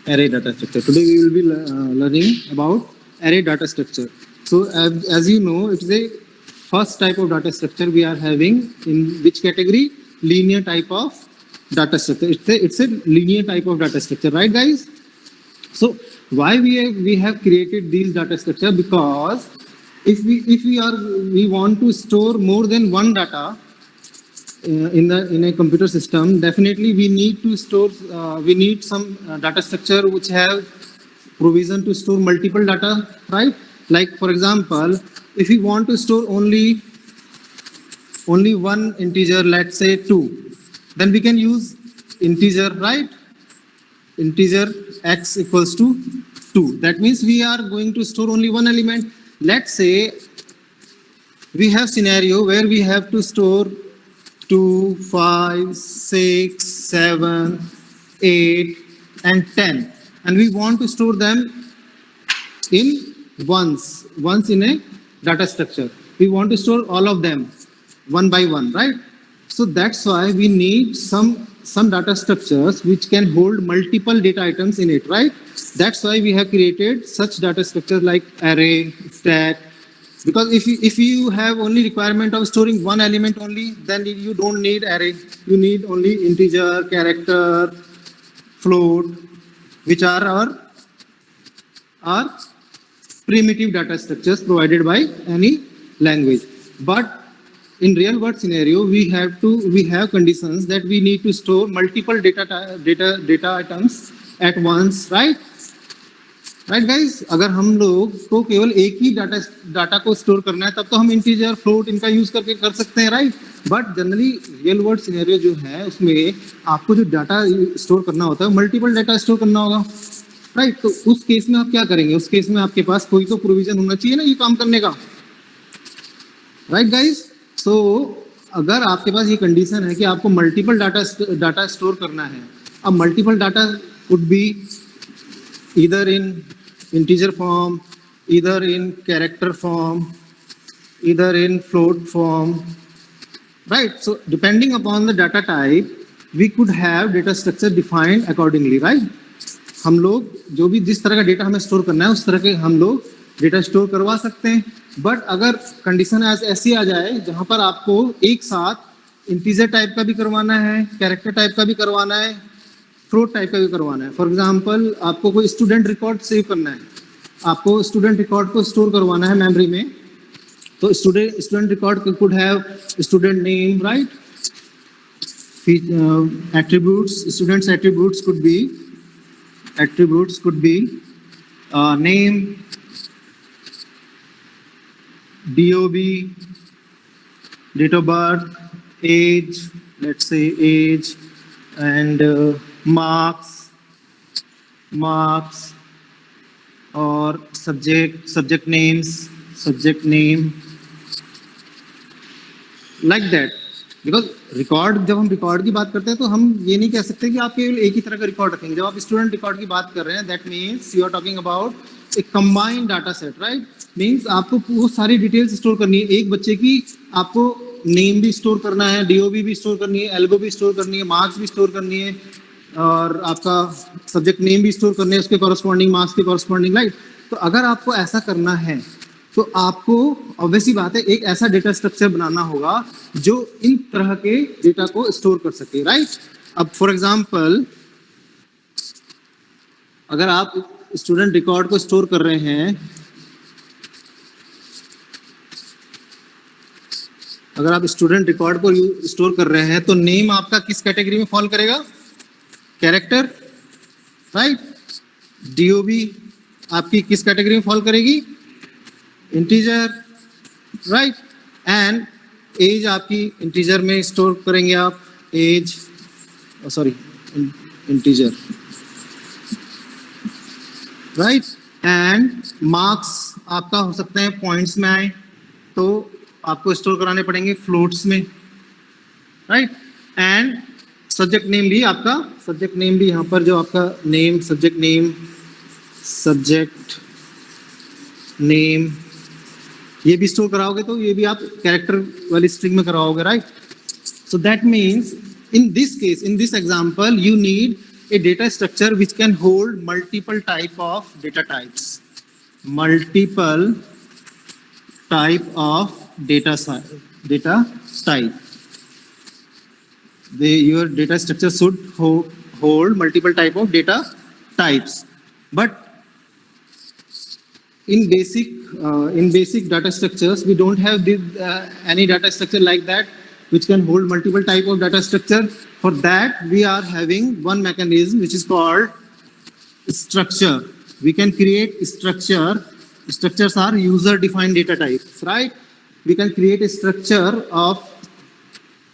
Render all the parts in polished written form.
array data structure. Today we will be learning about array data structure. So as you know, it is a first type of data structure we are having in which category? Linear type of data structure. It's a linear type of data structure, right, guys? So why we have created these data structure? Because if we want to store more than one data in a computer system, definitely we need to store we need some data structure which have provision to store multiple data, right? Like for example, if we want to store only one integer, let's say 2, then we can use integer, right? Integer x equals to 2. That means we are going to store only one element. Let's say we have scenario where we have to store 2, 5, 6, 7, 8, and 10. And we want to store them in once in a data structure. We want to store all of them one by one, right? So that's why we need some data structures which can hold multiple data items in it, right? That's why we have created such data structures like array, stack. Because if you have only requirement of storing one element only, then you don't need array. You need only integer, character, float, which are our primitive data structures provided by any language. But in real world scenario, we have conditions that we need to store multiple data items at once, right? Right guys, अगर हम लोग को केवल एक ही data को store करना है तब तो हम इंटीजर, फ्लोट इनका यूज करके कर सकते हैं, right? But generally real world scenario जो है उसमें आपको जो डाटा स्टोर करना होता है मल्टीपल डाटा स्टोर करना होगा, राइट? तो उस केस में आप क्या करेंगे? उस केस में आपके पास कोई तो प्रोविजन होना चाहिए ना ये काम करने का, राइट गाइस? सो अगर आपके पास ये कंडीशन है कि आपको मल्टीपल डाटा स्टोर करना है, अब multiple data would be either in integer form, either in character form, either in float form, right? So depending upon the data type, we could have data structure defined accordingly, right? हम लोग जो भी जिस तरह का data हमें store करना है उस तरह के हम लोग डेटा स्टोर करवा सकते हैं. बट अगर कंडीशन ऐसी आ जाए जहां पर आपको एक साथ इंटीजर टाइप का भी करवाना है, कैरेक्टर टाइप का भी करवाना है, फ्लोट टाइप का भी करवाना है. फॉर एग्जांपल आपको कोई स्टूडेंट रिकॉर्ड सेव करना है, आपको स्टूडेंट रिकॉर्ड को स्टोर करवाना है मेमोरी में, तो student record could have student name, right? Attributes, students attributes could be name, DOB, date of birth, age, let's say age, and marks और subject name, like that. Because record, जब हम record की बात करते हैं तो हम ये नहीं कह सकते कि आप केवल एक ही तरह का रिकॉर्ड रखेंगे. जब आप स्टूडेंट रिकॉर्ड की बात कर रहे हैं, that means you are talking about a combined data set, right? Means आपको वो सारी डिटेल्स स्टोर करनी है. एक बच्चे की आपको नेम भी स्टोर करना है, DOB भी स्टोर करनी है, एल्गो भी स्टोर करनी है, मार्क्स भी स्टोर करनी है, और आपका सब्जेक्ट नेम भी स्टोर करने है उसके कॉरस्पॉन्डिंग, मार्क्स के कॉरस्पॉन्डिंग, राइट? तो अगर आपको ऐसा करना है तो आपको ऑब्वियसली बात है एक ऐसा डेटा स्ट्रक्चर बनाना होगा जो इन तरह के डेटा को स्टोर कर सके, राइट? अब फॉर एग्जांपल अगर आप स्टूडेंट रिकॉर्ड को स्टोर कर रहे हैं, अगर आप स्टूडेंट रिकॉर्ड को स्टोर कर रहे हैं तो नेम आपका किस कैटेगरी में फॉल करेगा? Character, right? DOB आपकी किस कैटेगरी में फॉल करेगी? Integer, right? एंड एज आपकी इंटीजर में स्टोर करेंगे आप, as, sorry integer, right? And marks आपका हो सकते हैं पॉइंट्स में आए तो आपको स्टोर कराने पड़ेंगे फ्लोट्स में, राइट? एंड सब्जेक्ट नेम भी आपका, सब्जेक्ट नेम भी यहाँ पर जो आपका नेम, सब्जेक्ट नेम ये भी स्टोर कराओगे तो ये भी आप कैरेक्टर वाली स्ट्रिंग में कराओगे, right? So that means in this case, in this example, you need a data structure which can hold multiple type of data types. Multiple type of data type. Your data structure should hold multiple type of data types. But in basic data structures, we don't have any data structure like that which can hold multiple type of data structure. For that, we are having one mechanism which is called structure. We can create structure. Structures are user-defined data types, right? We can create a structure of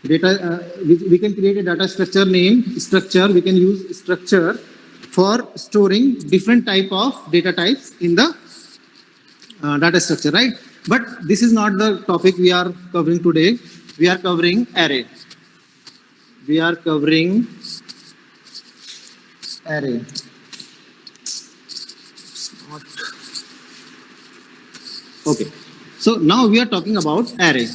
data. We can create a data structure named structure. We can use structure for storing different type of data types in the data structure, right? But this is not the topic we are covering today. We are covering array. We are covering array. Okay. So now we are talking about array.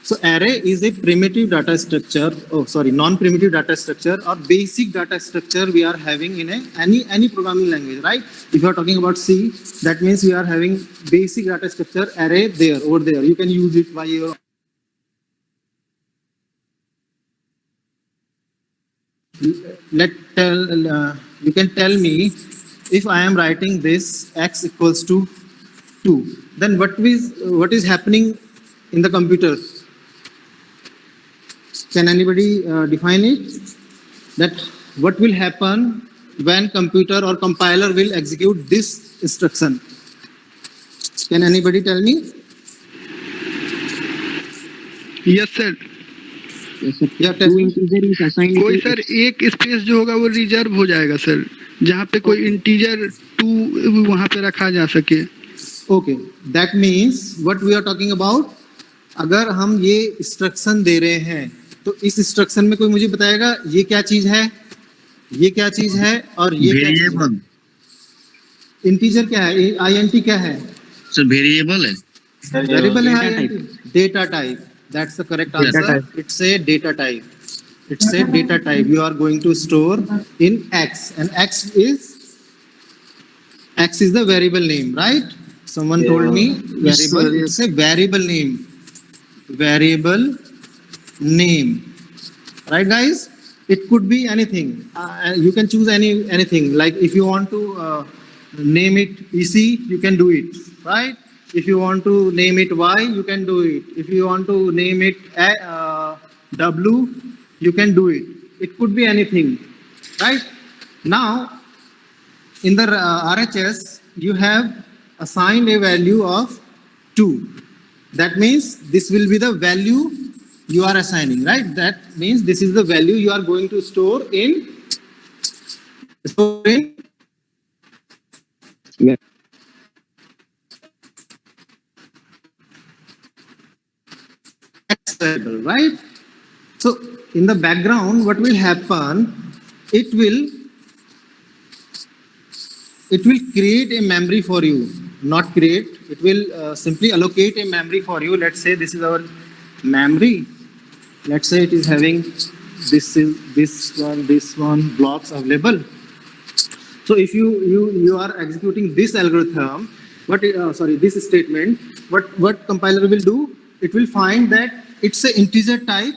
So array is a primitive data structure, non-primitive data structure or basic data structure we are having in any programming language, right? If you are talking about C, that means we are having basic data structure array there, over there. You can use it by your you can tell me if I am writing this x equals to 2, then what is happening in the computer? Can anybody define it? That what will happen when computer or compiler will execute this instruction? Can anybody tell me? Yes sir. Yeah, tell me. कोई sir एक space जो होगा वो reserve हो जाएगा sir, जहाँ पे कोई इंटीजर 2 वहाँ पे रखा जा सके. Okay, that means what we are talking about, अगर हम ये इंस्ट्रक्शन दे रहे हैं तो इस इंस्ट्रक्शन में कोई मुझे बताएगा ये क्या चीज है, ये क्या चीज है और ये वेरिएबल. इंटीजर क्या है, INT क्या है सर? वेरिएबल है. वेरिएबल है data type. That's the correct answer. It's a data type. It's a data type. You are going to store in X, and X is the variable name, right? Someone told me variable. It's a variable name. Variable name, right, guys? It could be anything. You can choose anything. Like if you want to name it EC, you can do it, right? If you want to name it Y, you can do it. If you want to name it W, you can do it. It could be anything, right? Now, in the RHS, you have assigned a value of 2. That means this will be the value you are assigning, right? That means this is the value you are going to store in variable, right? So in the background, what will happen? It will create a memory for you. Not create. It will simply allocate a memory for you. Let's say this is our memory. Let's say it is having this one blocks available. So if you are executing this algorithm, this statement, what compiler will do? It will find that it's an integer type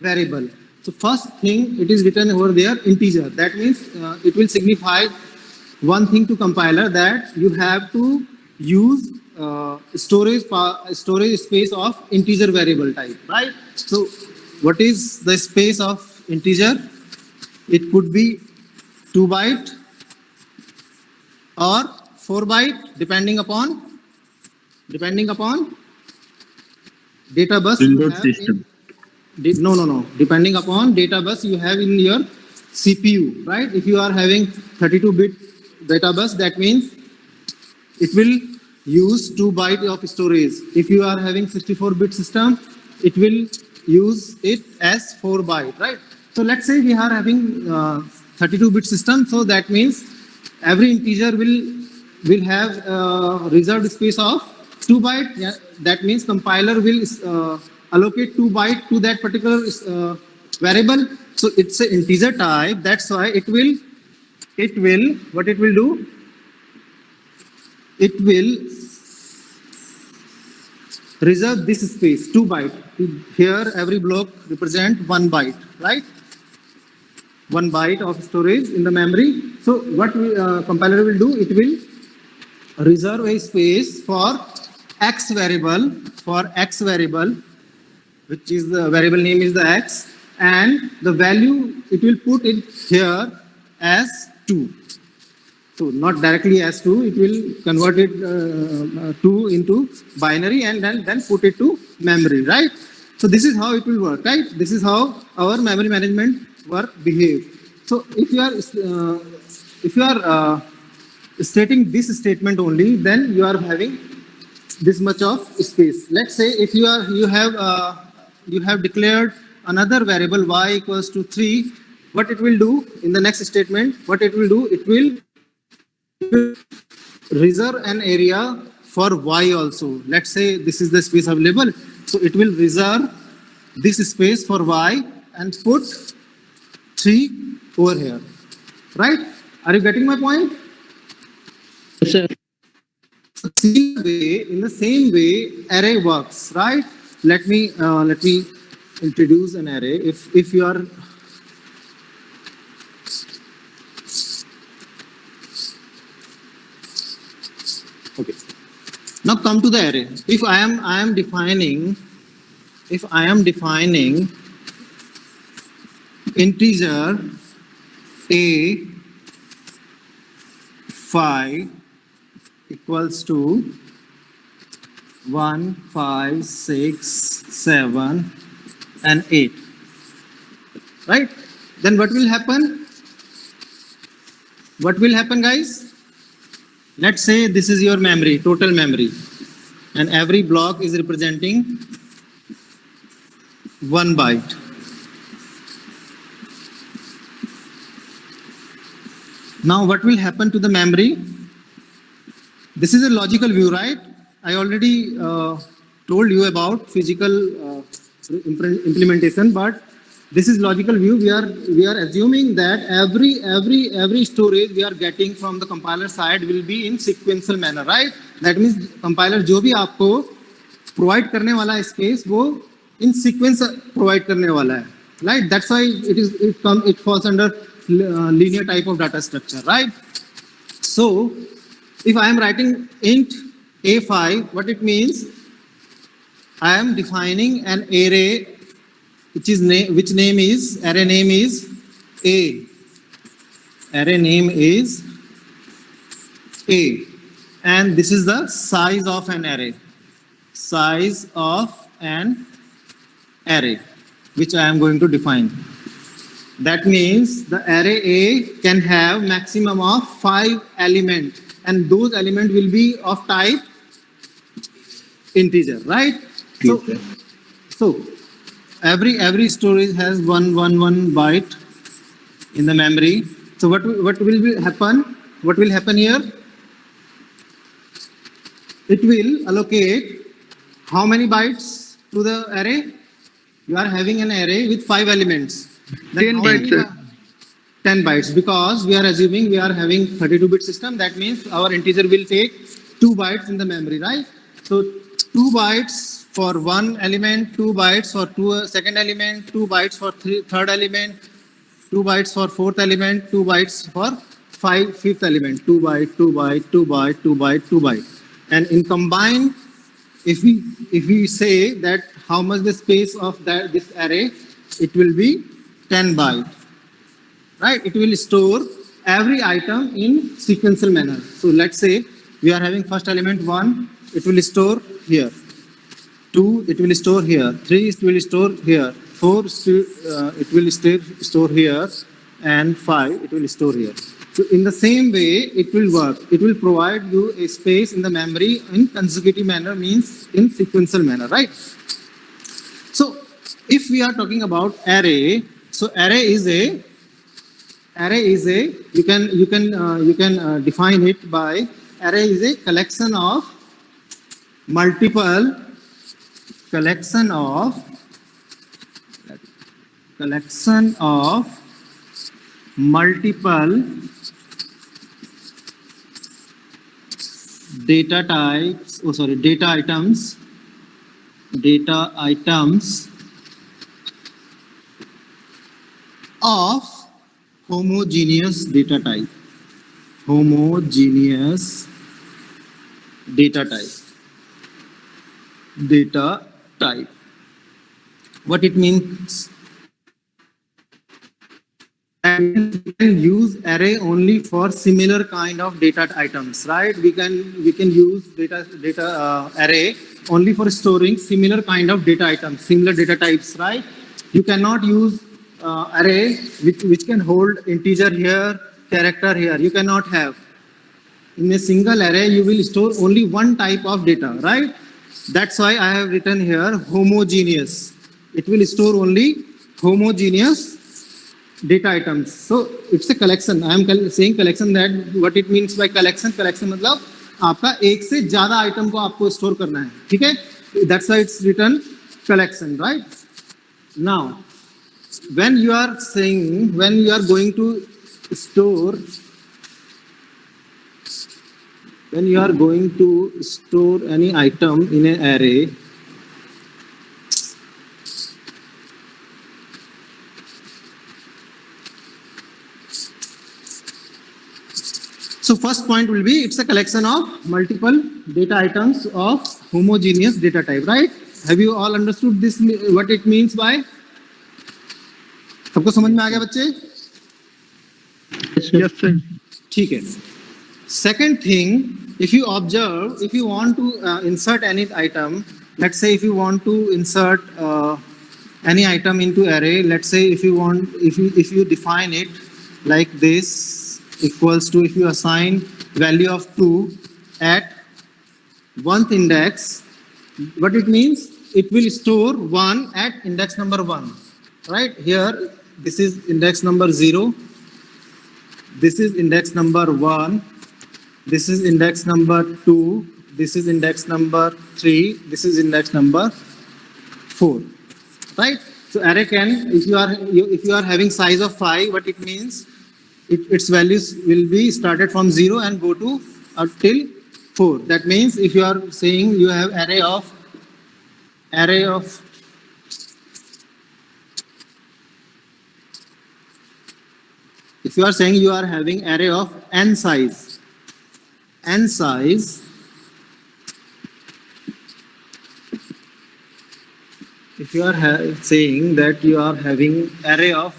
variable. So first thing, it is written over there integer. That means it will signify one thing to compiler, that you have to use storage space of integer variable type, right? So what is the space of integer? It could be 2 byte or 4 byte, depending upon data bus. System. No. Depending upon data bus you have in your CPU, right? If you are having 32-bit data bus, that means it will use 2 byte of storage. If you are having 64-bit system, it will use it as 4 byte, right? So let's say we are having 32-bit system, so that means every integer will have reserved space of 2 byte. Yeah, that means compiler will allocate 2 byte to that particular variable. So it's an integer type. That's why it will it will, what it will do? It will reserve this space, 2 byte. Here, every block represent 1 byte, right? 1 byte of storage in the memory. So what compiler will do? It will reserve a space for x variable, which is the variable name is the x, and the value it will put it here as 2. So not directly as 2, it will convert it 2 into binary and then put it to memory, right? So this is how it will work, right? This is how our memory management work behave. So if you are stating this statement only, then you are having this much of space. Let's say if you have declared another variable y equals to 3, what it will do in the next statement? What it will do? It will reserve an area for y also. Let's say this is the space available. So it will reserve this space for y and put 3 over here. Right? Are you getting my point? Yes, sir. In the same way, array works, right? Let me introduce an array. If you are okay. Now come to the array. If I am defining integer a 5 equals to 1, 5, 6, 7, and 8. Right? Then what will happen? What will happen, guys? Let's say this is your memory, total memory, and every block is representing 1 byte. Now what will happen to the memory? This is a logical view, right? I already told you about physical implementation, but this is logical view. We are assuming that every storage we are getting from the compiler side will be in sequential manner, right? That means compiler जो भी आपको provide करने वाला space वो in sequence provide करने वाला है, right? That's why it falls under linear type of data structure, right? So if I am writing int a5, what it means? I am defining an array which name is array name is a. Array name is a, and this is the size of an array. Size of an array, which I am going to define. That means the array A can have maximum of 5 elements, and those elements will be of type integer, right? So every storage has one byte in the memory. So what will happen? What will happen here? It will allocate how many bytes to the array? You are having an array with 5 elements. 10 bytes, sir. 10 bytes, because we are assuming we are having 32-bit system. That means our integer will take 2 bytes in the memory, right? So 2 bytes for one element, 2 bytes for second element, 2 bytes for third element, 2 bytes for fourth element, 2 bytes for fifth element, 2 byte, 2 byte, 2 byte, 2 byte, 2 byte. And in combine, if we say that how much the space of this array, it will be 10 byte, right? It will store every item in sequential manner. So let's say we are having first element 1, it will store here. 2, it will store here. 3, it will store here. 4, it will store here. And 5, it will store here. So in the same way, it will work. It will provide you a space in the memory in consecutive manner, means in sequential manner, right? So if we are talking about array, so array is a you can define it by array is a collection of multiple data types, oh sorry, data items of homogeneous data type. Homogeneous data type. What it means? And we can use array only for similar kind of data items, right? We can use data array only for storing similar kind of data items, similar data types, right? You cannot use array which can hold integer here, character here. You cannot have. In a single array, you will store only one type of data, right? That's why I have written here homogeneous. It will store only homogeneous data items. So it's a collection. I am saying collection, that what it means by collection मतलब आपका एक से ज्यादा item को आपको store करना है, ठीक है? That's why it's written collection, right? Now, when you are going to store any item in an array, so first point will be it's a collection of multiple data items of homogeneous data type, right? Have you all understood this, what it means by? सबको समझ में आ गया बच्चे? Yes, sir. ठीक है. Second thing, if you observe, if you want to insert any item, let's say if you want to insert any item into array, let's say if you define it like this, equals to, if you assign value of 2 at 1th index, what it means? It will store 1 at index number 1, right? Here, this is index number 0. This is index number 1. This is index number 2. This is index number 3. This is index number 4, right? So array can, if you are having size of 5, what it means? Its values will be started from 0 and go to till 4. That means if you are saying you have array of if you are saying you are having array of n size, if you are saying that you are having array of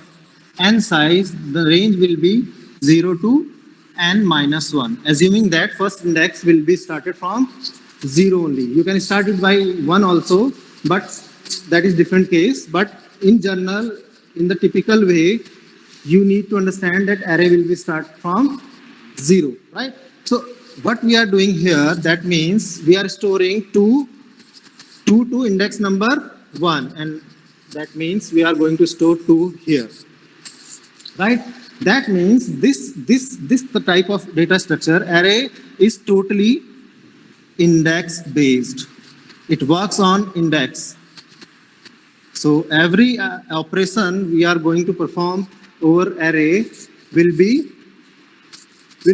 n size, the range will be 0 to n minus 1, assuming that first index will be started from 0 only. You can start it by 1 also, but that is different case. But in general, in the typical way, you need to understand that array will be start from 0, right? So what we are doing here, that means we are storing 2 to index number 1, and that means we are going to store 2 here, right? That means this the type of data structure array is totally index based. It works on index. So every operation we are going to perform over array will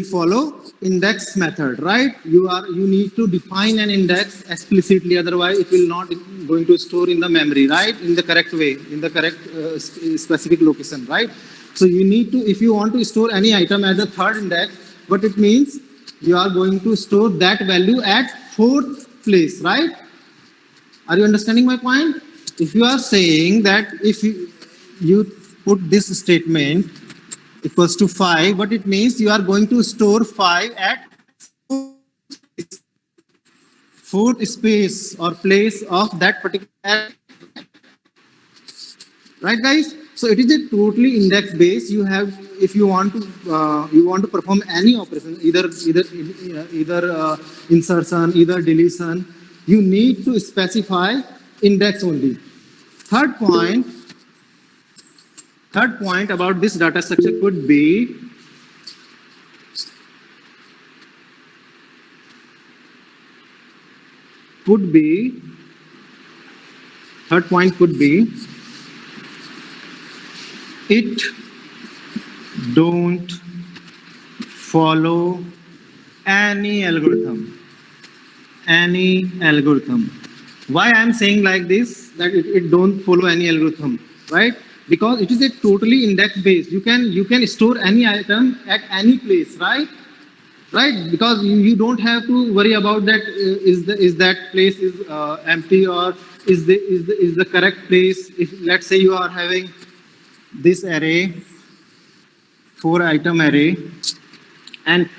follow index method, right? You need to define an index explicitly, otherwise it will not going to store in the memory, right? In the correct way, in the correct specific location, right? So you need to, if you want to store any item at the 3rd index, what it means, you are going to store that value at 4th place, right? Are you understanding my point? If you are saying that if you put this statement equals to 5, what it means, you are going to store 5 at 4th space or place of that particular array. Right, guys? So it is a totally index based. You have, if you want to perform any operation, either insertion, either deletion, you need to specify index only. Third point about this data structure could be third point could be it don't follow any algorithm. any algorithm. Why I am saying like this, that it don't follow any algorithm, right? Because it is a totally index based. You can store any item at any place, right? Because you don't have to worry about that. Is that place is empty, or is the correct place? If let's say you are having this array, 4-item array, and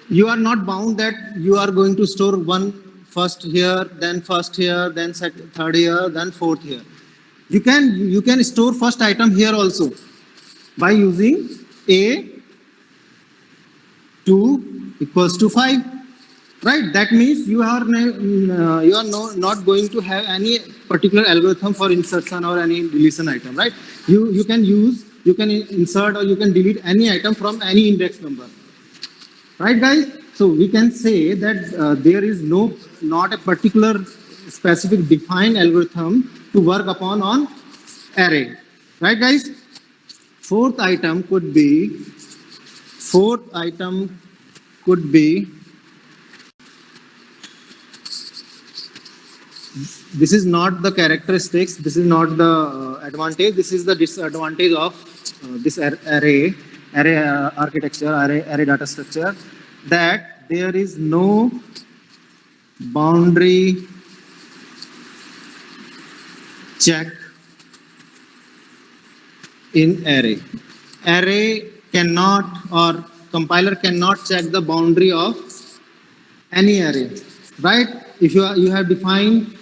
you are not bound that you are going to store one first here, then third here, then fourth here. You can store first item here also by using a 2 equals to 5, right? That means you are not going to have any particular algorithm for insertion or any deletion item, right? You can insert or you can delete any item from any index number, right, guys? So we can say that there is not a particular specific defined algorithm to work upon on array, right, guys? Fourth item could be this is not the characteristics, this is not the advantage, this is the disadvantage of this array architecture, array data structure, that there is no boundary check in array. Array cannot, or compiler cannot check the boundary of any array, right? If you have defined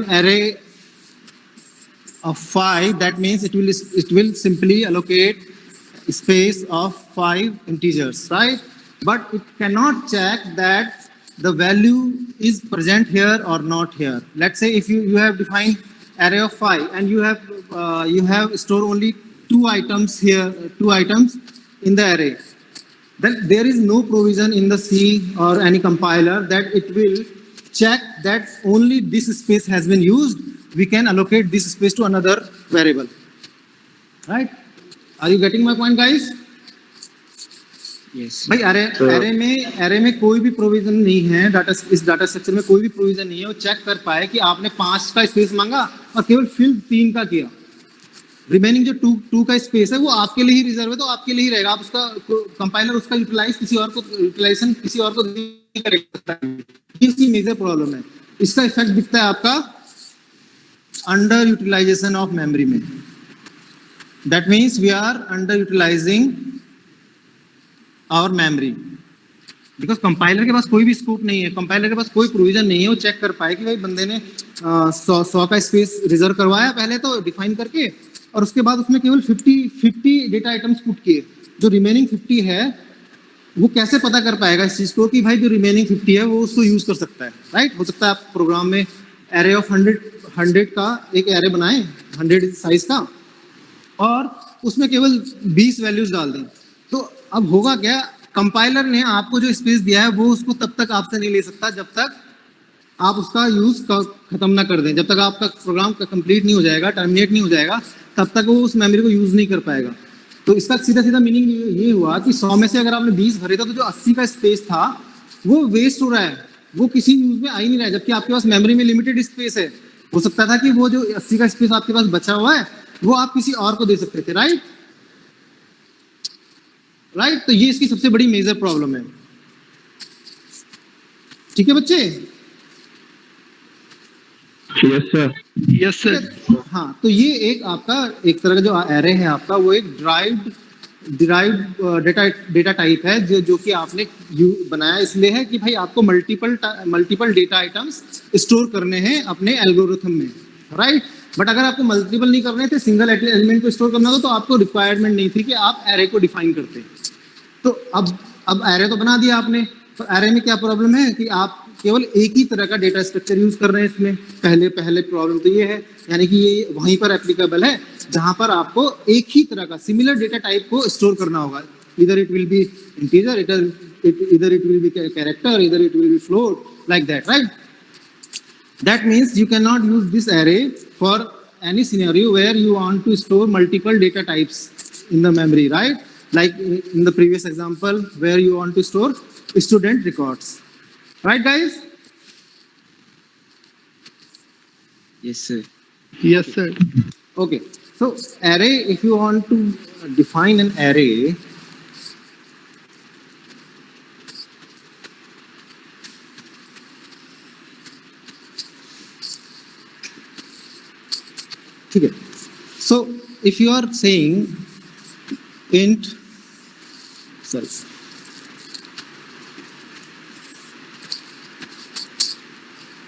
array of 5, that means it will simply allocate space of 5 integers, right? But it cannot check that the value is present here or not here. Let's say if you have defined array of 5 and you have stored only 2 items here, 2 items in the array, then there is no provision in the C or any compiler that it will check that only this space has been used. We can allocate this space to another variable, right? Are you getting my point, guys? Yes. भाई array में कोई भी provision नहीं है, इस data structure में कोई भी प्रोविजन नहीं है वो चेक कर पाए कि आपने 5 का स्पेस मांगा और केवल फिल 3 का किया, रिमेनिंग जो 2 का स्पेस है वो आपके लिए ही रिजर्व है, तो आपके लिए ही रहेगा। आप उसका कंपाइलर उसका यूटिलाइजेशन किसी और को नहीं करेगा। इसकी मेजर प्रॉब्लम है। इसका इफेक्ट दिखता है आपका अंडर यूटिलाइजेशन ऑफ मेमोरी में। That means we are under utilizing our memory, because compiler के पास कोई भी स्कोप नहीं है, कंपाइलर के पास कोई प्रोविजन नहीं है वो चेक कर पाए कि भाई बंदे ने 100 का स्पेस रिजर्व करवाया पहले तो डिफाइन करके, और उसके बाद उसमें केवल 50 डेटा आइटम्स पुट किए, जो रिमेनिंग 50 है वो कैसे पता कर पाएगा इस चीज को कि भाई जो रिमेनिंग 50 है वो उसको यूज कर सकता है, राइट? हो सकता है आप प्रोग्राम में एरे ऑफ 100 का एक एरे बनाएं 100 साइज का और उसमें केवल 20 वैल्यूज डाल दें, तो अब होगा क्या, कंपाइलर ने आपको जो स्पेस दिया है वो उसको तब तक आपसे नहीं ले सकता जब तक आप उसका यूज खत्म ना कर दें, जब तक आपका प्रोग्राम कंप्लीट नहीं हो जाएगा, टर्मिनेट नहीं हो जाएगा, तब तक वो उस मेमोरी को यूज नहीं कर पाएगा। तो इसका सीधा मीनिंग ये हुआ कि 100 में से अगर आपने 20 भरे था तो जो 80 का स्पेस था वो वेस्ट हो रहा है, वो किसी यूज में आ ही नहीं रहा है, जबकि आपके पास मेमोरी में लिमिटेड स्पेस है। हो सकता था कि वो जो 80 का स्पेस आपके पास बचा हुआ है वो आप किसी और को दे सकते थे, राइट? तो ये इसकी सबसे बड़ी मेजर प्रॉब्लम है। ठीक है बच्चे? Yes sir. हाँ, तो ये एक आपका एक तरह का जो एरे है आपका वो एक डिराइव्ड डेटा टाइप है जो कि आपने बनाया इसलिए है कि भाई आपको मल्टीपल डेटा आइटम्स स्टोर करने हैं अपने एल्गोरिथम में, राइट? बट अगर आपको मल्टीपल नहीं करने थे, सिंगल एलिमेंट को स्टोर करना था, तो आपको रिक्वायरमेंट नहीं थी कि आप एरे को डिफाइन करते। तो अब एरे तो बना दिया आपने, तो एरे में क्या प्रॉब्लम है कि आप केवल एक ही तरह का डेटा स्ट्रक्चर यूज कर रहे हैं इसमें। पहले प्रॉब्लम तो ये है, यानी कि ये वहीं पर एप्लीकेबल है जहां पर आपको एक ही तरह का सिमिलर डेटा टाइप को स्टोर करना होगा। इधर इट विल बी इंटीजर, इधर इट विल बी कैरेक्टर, इधर it will be float, like that, right? That means you cannot use this array for any scenario where you want to store multiple data types in the memory, right? Like in the previous example where you want to store student records, right guys? Yes, sir. Yes, sir. Okay. So array, if you want to define an array, okay. So if you are saying int, sorry,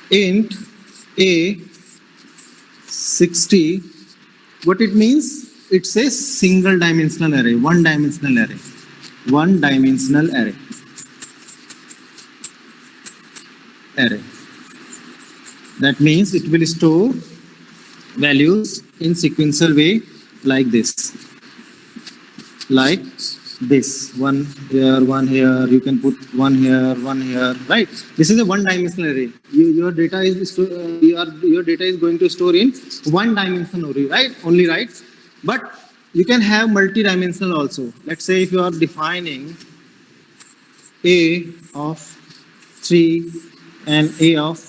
int a 60, what it means? It's a single dimensional array, one dimensional array, one dimensional array. That means it will store values in sequential way like this. Like this. One here, you can put one here, right? This is a one dimensional array. Your data is your data is going to store in one dimension only, right? Only, right? But you can have multi-dimensional also. Let's say if you are defining a of 3 and a of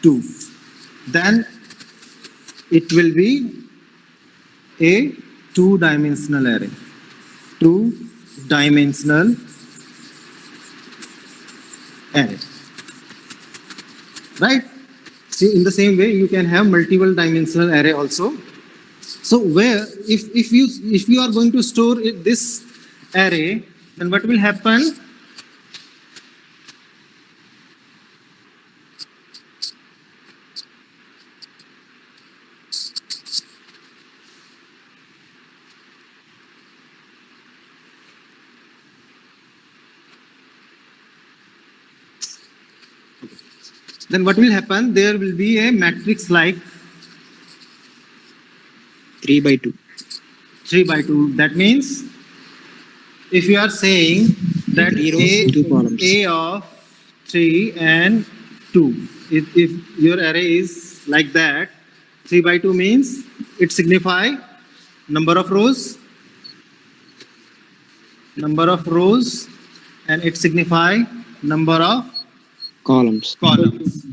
2, then it will be a two-dimensional array. Two-dimensional array. Right? See, in the same way, you can have multiple dimensional array also. So where if you are going to store this array, then what will happen? Then what will happen? There will be a matrix like 3 by 2. 3 by 2. That means if you are saying that Three rows, two columns. a of 3 and 2, if your array is like that, 3 by 2 means it signify number of rows, and it signify number of Columns. columns.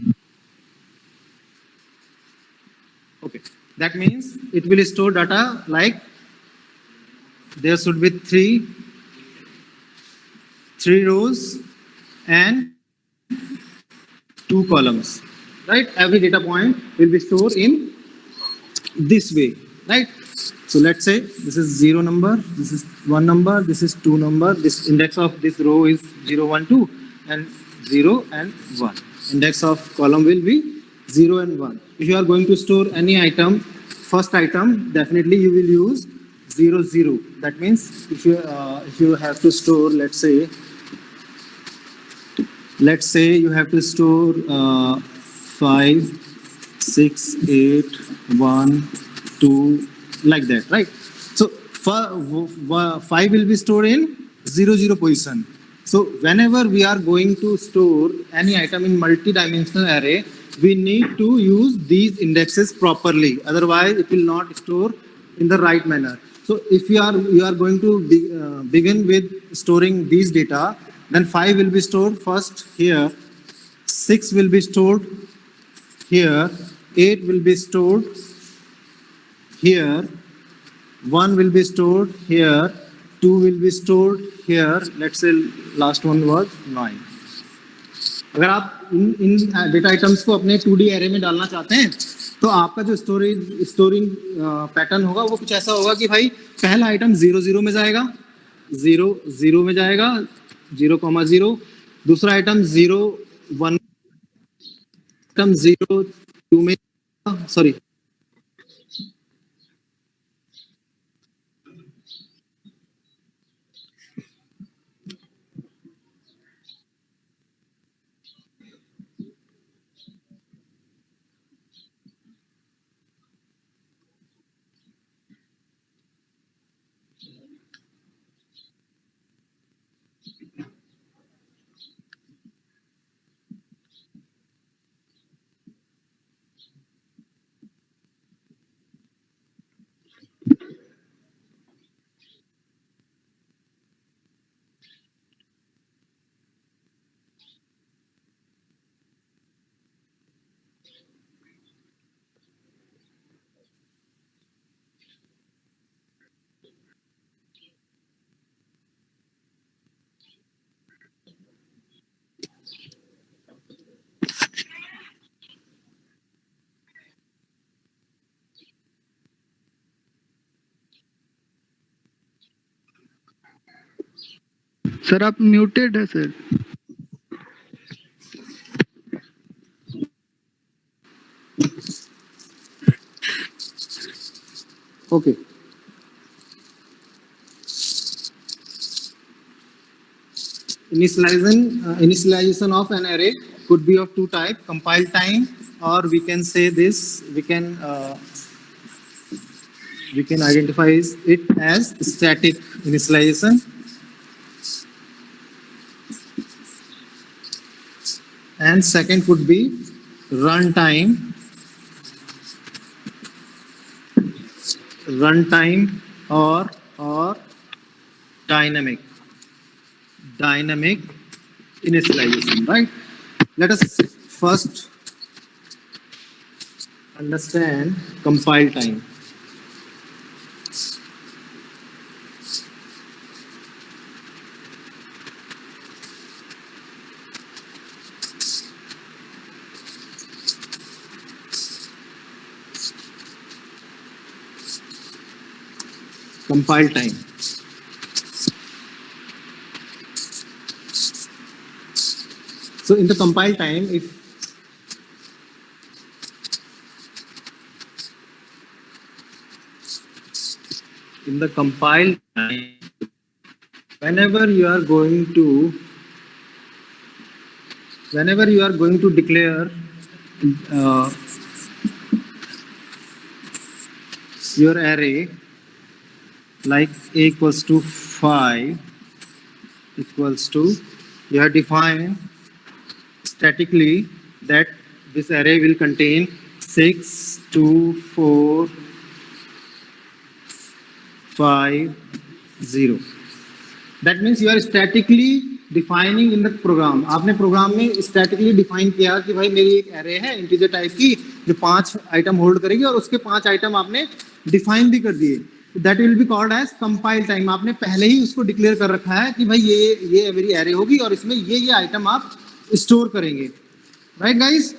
Okay, that means it will store data like there should be three rows and 2 columns, right? Every data point will be stored in this way, right? So let's say this is 0 number, this is 1 number, this is 2 number, this index of this row is 0, 1, 2, and 0 and 1. Index of column will be 0 and 1. If you are going to store any item, first item, definitely you will use 0, 0. That means if you have to store, let's say you have to store 5, 6, 8, 1, 2, like that, right? So 5 will be stored in 0, 0 position. So whenever we are going to store any item in multi-dimensional array, we need to use these indexes properly. Otherwise, it will not store in the right manner. So if you are going to begin with storing these data, then 5 will be stored first here, 6 will be stored here, 8 will be stored here, 1 will be stored here, 2 will be stored here, let's say last one was 9. अगर आप इन data items को अपने 2D array में डालना चाहते हैं, तो आपका जो स्टोरिंग पैटर्न होगा वो कुछ ऐसा होगा कि भाई पहला आइटम 0, 0 में जाएगा, 0, 0 में जाएगा, 0, 0, दूसरा आइटम 0, 1, आइटम 0, 2 में, सॉरी, सर आप म्यूटेड है sir. Okay. Initialization of an array could be of two types: compile time, or we can say this. We can identify it as static initialization. And second could be runtime or dynamic initialization, right? Let us first understand compile time. Compile time. So in the compile time, if in the compile time, whenever you are going to declare your array like a equals to 5 equals to, you have defined statically that this array will contain 6, 2, 4, 5, 0. That means you are statically defining in the program. आपने programme में statically define किया कि भाई मेरी एक array है integer type की जो 5 आइटम होल्ड करेगी और उसके 5 आइटम आपने डिफाइन भी कर दिए. That will be called as compile time. आपने पहले ही उसको डिक्लेयर कर रखा है कि भाई ये मेरी array होगी और इसमें ये आइटम आप स्टोर करेंगे. Right guys?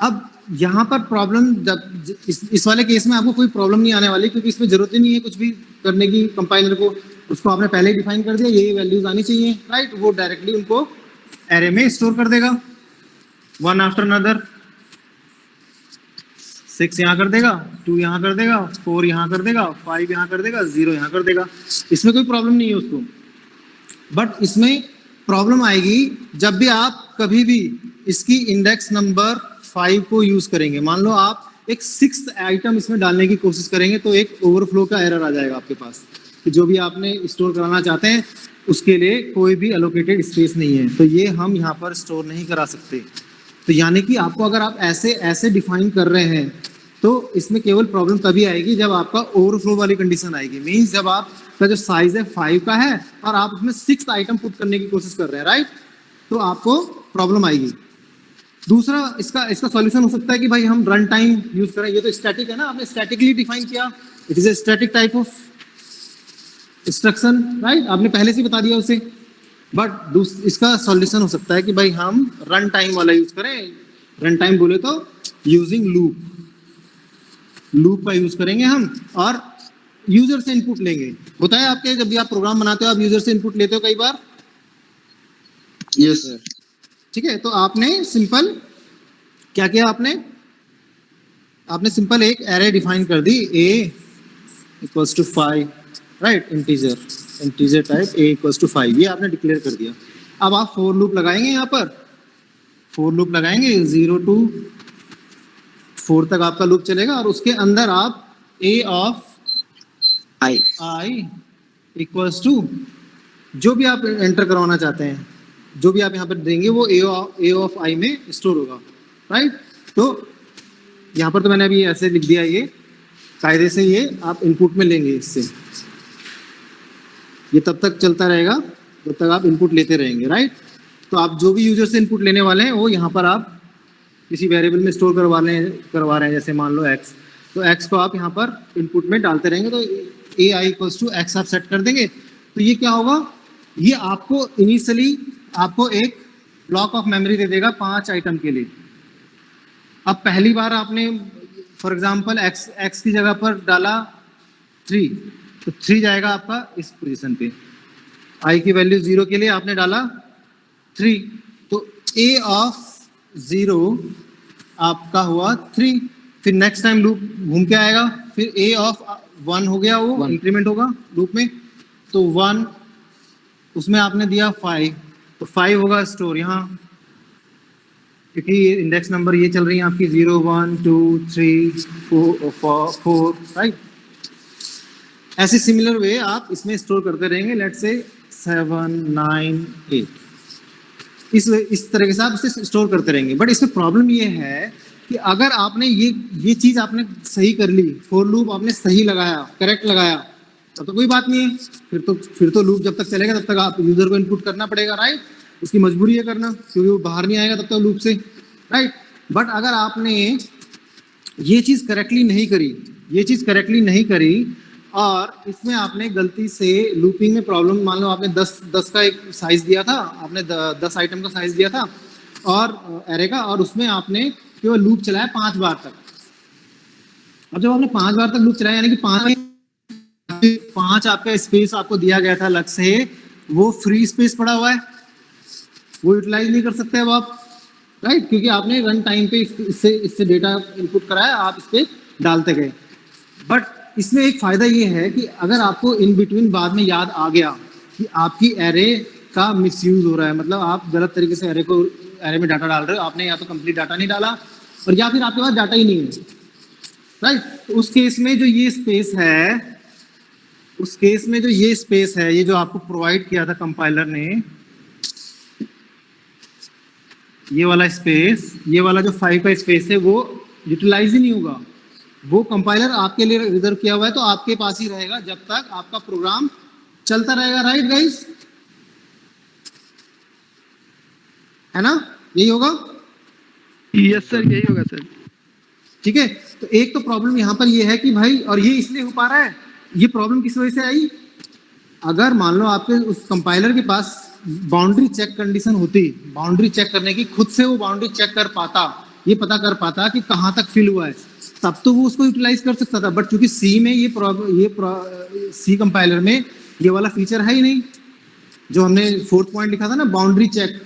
अब यहाँ पर प्रॉब्लम, जब इस वाले केस में आपको कोई प्रॉब्लम नहीं आने वाली, क्योंकि इसमें जरूरत ही नहीं है कुछ भी करने की. कंपाइलर को उसको आपने पहले ही डिफाइन कर दिया, ये वैल्यूज आनी चाहिए, राइट? वो डायरेक्टली उनको एरे में स्टोर कर देगा, वन आफ्टर अनदर. 6 यहाँ कर देगा, 2 यहाँ कर देगा, 4 यहाँ कर देगा, 5 यहाँ कर देगा, 0 यहाँ कर देगा. इसमें कोई प्रॉब्लम नहीं है उसको. बट इसमें प्रॉब्लम आएगी जब भी आप कभी भी इसकी इंडेक्स नंबर 5 को यूज करेंगे. मान लो आप एक 6th आइटम इसमें डालने की कोशिश करेंगे तो एक ओवरफ्लो का एरर आ जाएगा आपके पास कि जो भी आपने स्टोर कराना चाहते हैं उसके लिए कोई भी एलोकेटेड स्पेस नहीं है, तो ये हम यहाँ पर स्टोर नहीं करा सकते. तो यानी कि आपको अगर आप ऐसे डिफाइन कर रहे हैं तो इसमें केवल प्रॉब्लम तभी आएगी जब आपका ओवरफ्लो वाली कंडीशन आएगी. मींस जब आपका जो साइज है 5 का है और आप उसमें 6th आइटम पुट करने की कोशिश कर रहे हैं, राइट? तो आपको प्रॉब्लम आएगी. दूसरा इसका सॉल्यूशन हो सकता है कि भाई हम रन टाइम यूज करें. ये तो स्टैटिक है ना, आपने स्टैटिकली डिफाइन किया, it is a static type of instruction, right? आपने पहले से बता दिया उसे. बट इसका सॉल्यूशन हो सकता है कि भाई हम रन टाइम वाला यूज करें. रन टाइम बोले तो यूजिंग लूप का यूज करेंगे हम और यूजर से इनपुट लेंगे. होता है आपके, जब भी आप प्रोग्राम बनाते हो आप यूजर से इनपुट लेते हो कई बार. Yes, sir. ठीक है, तो आपने सिंपल क्या किया, आपने सिंपल एक एरे डिफाइन कर दी, a equals to 5, right? Integer type a equals to 5, ये आपने डिक्लेयर कर दिया. अब आप फॉर लूप लगाएंगे, यहाँ पर फॉर लूप लगाएंगे 0 to 4 तक आपका लूप चलेगा और उसके अंदर आप a of i equals to जो भी आप एंटर करवाना चाहते हैं, जो भी आप यहाँ पर देंगे वो a ऑफ i में स्टोर होगा, राइट? तो यहाँ पर तो मैंने अभी ऐसे लिख दिया, ये कायदे से ये आप इनपुट में लेंगे. इससे ये तब तक चलता रहेगा जब तक आप इनपुट लेते रहेंगे, राइट? तो आप जो भी यूजर से इनपुट लेने वाले हैं वो यहाँ पर आप किसी वेरिएबल में स्टोर करवा रहे हैं, जैसे मान लो x, तो x को आप यहाँ पर इनपुट में डालते रहेंगे. तो ai इक्वल्स टू x आप सेट कर देंगे. तो ये क्या होगा, ये आपको इनिशियली आपको एक ब्लॉक ऑफ मेमोरी दे देगा 5 आइटम के लिए. अब पहली बार आपने फॉर एग्जांपल x की जगह पर डाला 3, तो 3 जाएगा आपका इस पोजीशन पे. आई की वैल्यू 0 के लिए आपने डाला 3, तो a ऑफ 0 आपका हुआ 3। फिर नेक्स्ट टाइम लूप घूम के आएगा, फिर a ऑफ 1 हो गया, वो इंक्रीमेंट होगा लूप में, तो 1 उसमें आपने दिया 5, तो 5 होगा स्टोर यहाँ, क्योंकि इंडेक्स नंबर ये चल रही है आपकी 0 1 2 3 4 राइट। ऐसे सिमिलर वे आप इसमें स्टोर करते रहेंगे, लेट्स से 7 9 8, इस तरह के से आप इसे स्टोर करते रहेंगे। बट इसमें प्रॉब्लम ये है कि अगर आपने ये चीज आपने सही कर ली, फॉर लूप आपने सही लगाया, करेक्ट लगाया, तब तो कोई बात नहीं है, फिर तो लूप जब तक चलेगा तब तक आप यूजर को इनपुट करना पड़ेगा, राइट। उसकी मजबूरी है करना, क्योंकि वो बाहर नहीं आएगा तब तक लूप से, राइट। बट अगर आपने ये चीज करेक्टली नहीं करी और इसमें आपने गलती से लूपिंग में प्रॉब्लम, मान लो आपने 10 का एक साइज दिया था, आपने 10 आइटम का साइज दिया था और एरे का, और उसमें आपने केवल लूप चलाया 5 बार तक। अब जब आपने 5 बार तक लूप चलाया, यानी कि 5 आपका स्पेस आपको दिया गया था अलग से, वो फ्री स्पेस पड़ा हुआ है, वो यूटिलाइज नहीं कर सकते अब आप, राइट, क्योंकि आपने रन टाइम पे इससे डेटा इनपुट कराया, आप इस पे डालते गए। बट इसमें एक फायदा ये है कि अगर आपको इन बिटवीन बाद में याद आ गया कि आपकी एरे का मिसयूज हो रहा है, मतलब आप गलत तरीके से एरे में डाटा डाल रहे हो, आपने या तो कंप्लीट डाटा नहीं डाला और या फिर आपके पास डाटा ही नहीं है, राइट, तो उस केस में जो ये स्पेस है, ये जो आपको प्रोवाइड किया था कंपाइलर ने, ये वाला स्पेस, ये वाला जो 5 का स्पेस है, वो यूटिलाइज ही नहीं होगा। वो कंपाइलर आपके लिए रिजर्व किया हुआ है, तो आपके पास ही रहेगा जब तक आपका प्रोग्राम चलता रहेगा, राइट गाइस, है ना, यही होगा। यस सर, यही होगा सर। ठीक है, तो एक तो प्रॉब्लम यहाँ पर ये है कि भाई, और ये इसलिए हो पा रहा है, ये प्रॉब्लम किस वजह से आई, अगर मान लो आपके उस कंपाइलर के पास बाउंड्री चेक कंडीशन होती, बाउंड्री चेक करने की, खुद से वो बाउंड्री चेक कर पाता, ये पता कर पाता कि कहाँ तक फिल हुआ है, तब तो वो उसको यूटिलाइज कर सकता था। बट चूंकि सी में सी कंपाइलर में ये वाला फीचर है ही नहीं, जो हमने 4th पॉइंट लिखा था ना, बाउंड्री चेक,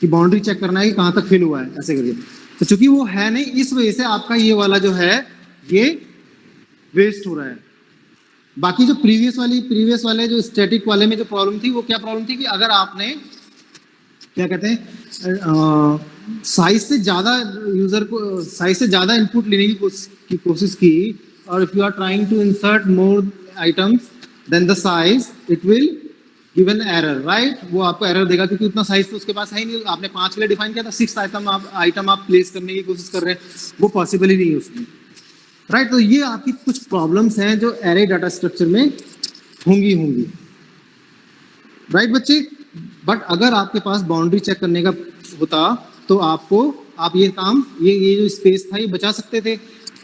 कि बाउंड्री चेक करना है कि कहाँ तक फिल हुआ है, ऐसे करके, तो चूंकि वो है नहीं, इस वजह से आपका ये वाला जो है ये वेस्ट हो रहा है। बाकी जो प्रीवियस वाले जो स्टैटिक वाले में जो प्रॉब्लम थी, वो क्या प्रॉब्लम थी कि अगर आपने क्या कहते हैं साइज से ज्यादा इनपुट लेने की कोशिश की, और if you are trying to insert more items then the size, it will give an error, right, वो आपको एरर देगा, क्योंकि उतना साइज तो उसके पास है ही नहीं। आपने 5 के लिए डिफाइन किया था, 6 आइटम आप प्लेस करने की कोशिश कर रहे हैं, वो पॉसिबल ही नहीं है उसमें, राइट। तो ये आपकी कुछ प्रॉब्लम्स हैं जो एरे डाटा स्ट्रक्चर में होंगी, राइट बच्चे। बट अगर आपके पास बाउंड्री चेक करने का होता तो आप ये काम, ये जो स्पेस था, ये बचा सकते थे।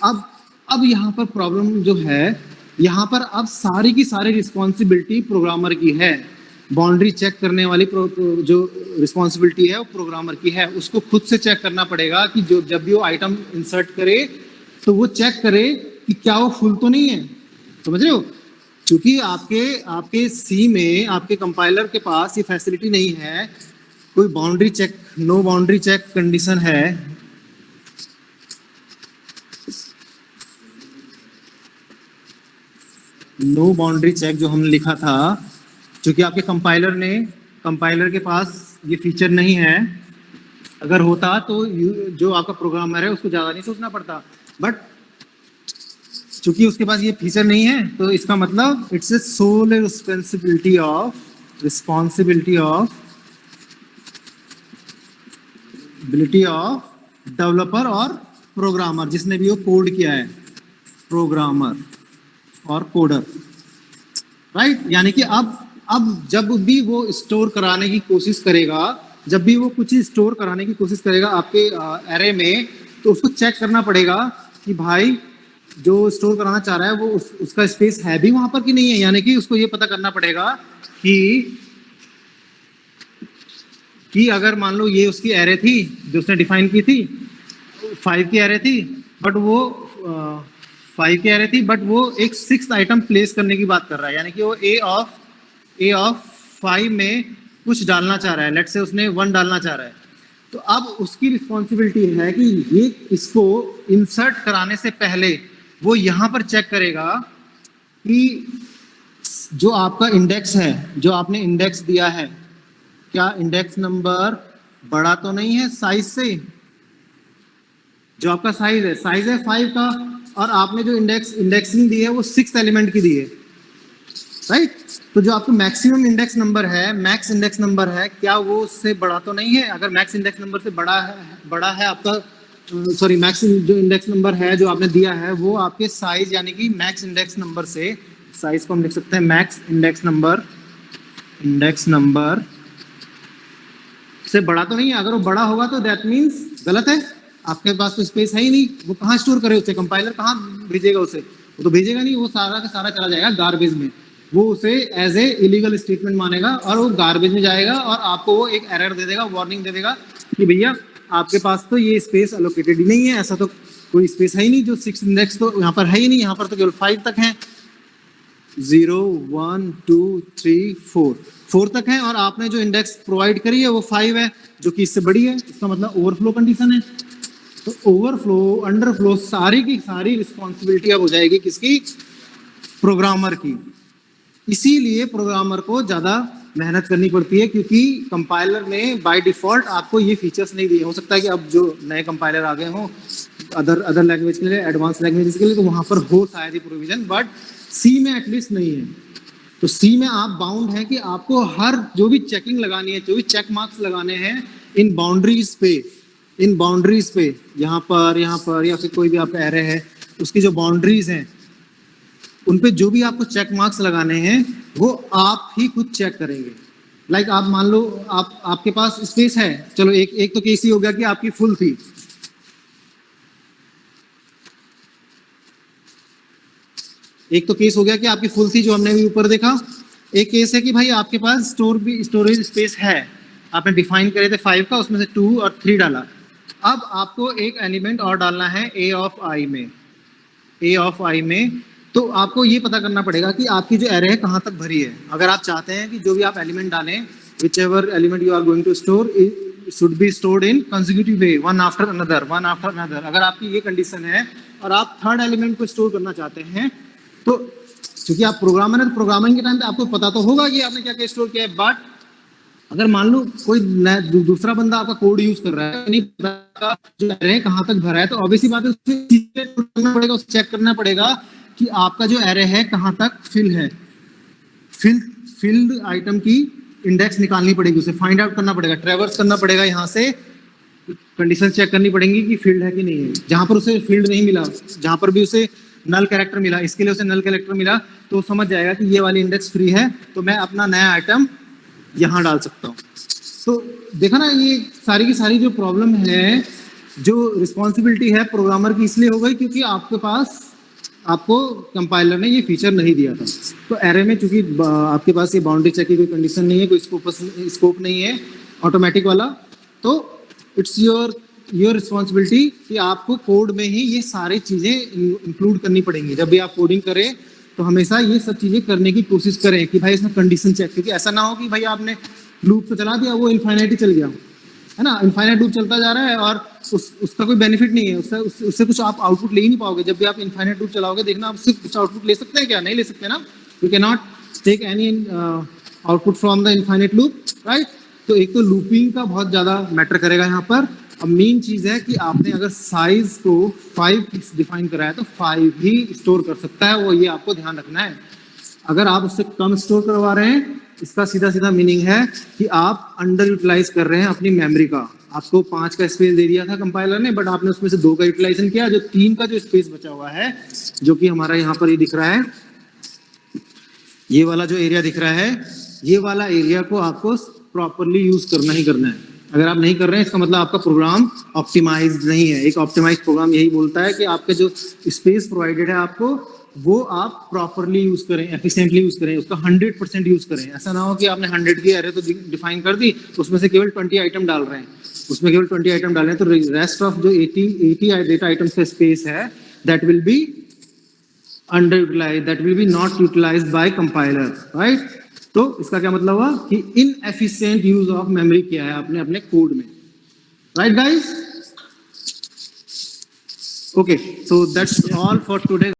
अब यहाँ पर प्रॉब्लम जो है, यहाँ पर अब सारी की सारी रिस्पॉन्सिबिलिटी प्रोग्रामर की है। बाउंड्री चेक करने वाली जो रिस्पॉन्सिबिलिटी है वो प्रोग्रामर की है, उसको खुद से चेक करना पड़ेगा कि जब भी वो आइटम इंसर्ट करे तो वो चेक करे कि क्या वो फुल तो नहीं है, समझ रहे हो। क्योंकि आपके सी में, आपके कंपाइलर के पास ये फैसिलिटी नहीं है, कोई boundary check, no boundary check condition है, नो बाउंड्री चेक जो हमने लिखा था, क्योंकि आपके कंपाइलर के पास ये फीचर नहीं है। अगर होता तो जो आपका प्रोग्रामर है उसको ज़्यादा नहीं सोचना पड़ता, बट चूंकि उसके पास ये फीचर नहीं है, तो इसका मतलब it's a sole responsibility of developer और प्रोग्रामर, जिसने भी वो कोड किया है, प्रोग्रामर और कोडर, राइट। यानी कि अब जब भी वो स्टोर कराने की कोशिश करेगा, जब भी वो कुछ स्टोर कराने की कोशिश करेगा आपके एरे में, तो उसको चेक करना पड़ेगा कि भाई जो स्टोर कराना चाह रहा है वो उसका स्पेस है भी वहां पर कि नहीं है। यानी कि उसको ये पता करना पड़ेगा कि अगर मान लो ये उसकी एरे थी जो उसने डिफाइन की थी, 5 की एरे थी, बट वो 5 की एरे थी, बट वो एक 6th आइटम प्लेस करने की बात कर रहा है, यानी कि वो ए ऑफ ए ऑफ 5 में कुछ डालना चाह रहा है, लेट्स से उसने 1 डालना चाह रहा है, तो अब उसकी रिस्पॉन्सिबिलिटी है कि ये इसको इंसर्ट कराने से पहले वो यहाँ पर चेक करेगा कि जो आपका इंडेक्स है, जो आपने इंडेक्स दिया है, क्या इंडेक्स नंबर बड़ा तो नहीं है साइज से। जो आपका साइज है 5 का, और आपने जो इंडेक्सिंग दी है वो 6th एलिमेंट की दी है, राइट। तो जो आपको मैक्सिमम इंडेक्स नंबर है, मैक्स इंडेक्स नंबर है, क्या वो उससे बड़ा तो नहीं है। अगर मैक्स इंडेक्स नंबर से बड़ा है आपका, सॉरी, मैक्स जो इंडेक्स नंबर है जो आपने दिया है वो आपके साइज यानी कि मैक्स इंडेक्स नंबर से, साइज को हम लिख सकते हैं मैक्स इंडेक्स नंबर से बड़ा तो नहीं है। अगर वो बड़ा होगा तो दैट मीन्स गलत है, आपके पास तो स्पेस है ही नहीं। वो कहाँ स्टोर करे उसे, कंपाइलर कहाँ भेजेगा उसे, वो तो भेजेगा नहीं, वो सारा का सारा चला जाएगा गार्बेज में। वो उसे एज ए इलीगल स्टेटमेंट मानेगा और वो गार्बेज में जाएगा और आपको वो एक एरर दे देगा, वार्निंग दे देगा कि भैया आपके पास तो ये स्पेस एलोकेटेड ही नहीं है, ऐसा तो कोई स्पेस है ही नहीं, जो 6 इंडेक्स तो यहाँ पर है ही नहीं, यहाँ पर तो केवल 5 तक है, 0 1 2 3 4 तक है, और आपने जो इंडेक्स प्रोवाइड करी है वो 5 है, जो कि इससे बड़ी है। इसका मतलब ओवरफ्लो कंडीशन है। तो ओवरफ्लो, अंडरफ्लो, सारी की सारी रिस्पॉन्सिबिलिटी अब हो जाएगी किसकी, प्रोग्रामर की। इसीलिए प्रोग्रामर को ज़्यादा मेहनत करनी पड़ती है, क्योंकि कंपाइलर ने बाय डिफॉल्ट आपको ये फीचर्स नहीं दिए। हो सकता है कि अब जो नए कंपाइलर आ गए हों अदर लैंग्वेज के लिए, एडवांस लैंग्वेजेस के लिए, तो वहाँ पर हो शायद ही प्रोविजन, बट सी में एटलीस्ट नहीं है। तो सी में आप बाउंड है कि आपको हर जो भी चेकिंग लगानी है, जो भी चेक मार्क्स लगाने हैं इन बाउंड्रीज पे, यहाँ पर या फिर कोई भी आपका एरे है उसकी जो बाउंड्रीज हैं उन पे जो भी आपको चेक मार्क्स लगाने हैं वो आप ही खुद चेक करेंगे। लाइक आप मान लो आपके पास स्पेस है, चलो एक तो केस ही हो गया कि आपकी फुल थी, एक तो केस हो गया कि आपकी फुल थी जो हमने अभी ऊपर देखा। एक केस है कि भाई आपके पास स्टोरेज स्पेस है, आपने डिफाइन करे थे 5 का, उसमें से 2 और 3 डाला। अब आपको एक एलिमेंट और डालना है ए ऑफ आई में, तो आपको ये पता करना पड़ेगा कि आपकी जो एरे है कहाँ तक भरी है। अगर आप चाहते हैं कि जो भी आप एलिमेंट डालें, whichever element you are going to store should be stored in consecutive way, one after another. अगर आपकी ये कंडीशन है और आप 3rd एलिमेंट को स्टोर करना चाहते हैं, तो क्योंकि आप प्रोग्रामर है, तो प्रोग्रामिंग के टाइम पे आपको पता तो होगा कि आपने क्या क्या स्टोर किया है, बट अगर मान लो कोई दूसरा बंदा आपका कोड यूज कर रहा है, नहीं पता जो एरे कहाँ तक भरा है, तो ऑब्वियसली बात है उसे चेक करना पड़ेगा कि आपका जो एरे है कहाँ तक फिल है। फिल्ड आइटम की इंडेक्स निकालनी पड़ेगी, उसे फाइंड आउट करना पड़ेगा, ट्रैवर्स करना पड़ेगा, यहाँ से कंडीशन चेक करनी पड़ेंगी कि फील्ड है कि नहीं है। जहां पर उसे फील्ड नहीं मिला, जहां पर भी उसे नल कैरेक्टर मिला, इसके लिए उसे नल कैरेक्टर मिला, तो समझ जाएगा कि ये वाली इंडेक्स फ्री है, तो मैं अपना नया आइटम यहाँ डाल सकता हूँ। तो देखा ना, ये सारी की सारी जो प्रॉब्लम है, जो रिस्पॉन्सिबिलिटी है प्रोग्रामर की, इसलिए हो गई क्योंकि आपको कंपाइलर ने ये फीचर नहीं दिया था। तो एरे में चूंकि आपके पास ये बाउंड्री चेक की कोई कंडीशन नहीं है, कोई स्कोप नहीं है ऑटोमेटिक वाला, तो इट्स योर रिस्पॉन्सिबिलिटी कि आपको कोड में ही ये सारी चीजें इंक्लूड करनी पड़ेंगी। जब भी आप कोडिंग करें तो हमेशा ये सब चीजें करने की कोशिश करें कि भाई इसमें कंडीशन चेक, क्योंकि ऐसा ना हो कि भाई आपने लूप तो चला दिया, वो इनफाइनाइट ही चल गया है ना, इनफाइनाइट लूप चलता जा रहा है और उसका कोई बेनिफिट नहीं है, उससे कुछ आप आउटपुट ले ही नहीं पाओगे। जब भी आप इनफाइनाइट लूप चलाओगे, देखना आप उससे कुछ आउटपुट ले सकते हैं क्या, नहीं ले सकते ना, you can not take any output from the infinite loop, right. तो एक तो लूपिंग का बहुत ज्यादा मैटर करेगा यहाँ पर। अब मेन चीज है कि आपने अगर साइज को 5 डिफाइन करा है तो 5 ही स्टोर कर सकता है, वो ये आपको ध्यान रखना है। अगर आप उससे कम स्टोर करवा रहे हैं, इसका सीधा मीनिंग है कि आप अंडर यूटिलाइज कर रहे हैं अपनी मेमोरी का। आपको 5 का स्पेस दे दिया था कंपाइलर ने, बट आपने उसमें से 2 का यूटिलाइजेशन किया, जो 3 का जो स्पेस बचा हुआ है, जो कि हमारा यहाँ पर ये दिख रहा है, ये वाला जो एरिया दिख रहा है, ये वाला एरिया को आपको प्रॉपरली यूज करना ही करना है। अगर आप नहीं कर रहे हैं, इसका मतलब आपका प्रोग्राम ऑप्टिमाइज्ड नहीं है। एक ऑप्टिमाइज्ड प्रोग्राम यही बोलता है कि आपके जो स्पेस प्रोवाइडेड है आपको, वो आप प्रॉपरली यूज करें, एफिशिएंटली यूज करें, उसका 100% यूज करें। ऐसा ना हो कि आपने 100 की एरे तो डिफाइन कर दी, उसमें से केवल 20 आइटम डाल रहे हैं, उसमें केवल 20 आइटम डाल रहे हैं, तो रेस्ट ऑफ जो 80 डेटा आइटम्स का स्पेस है, that will be underutilized, that will be not utilized by compiler, right? तो इसका क्या मतलब हुआ कि इनएफिशिएंट यूज ऑफ मेमोरी किया है आपने अपने कोड में, right guys? Okay, so that's all for today.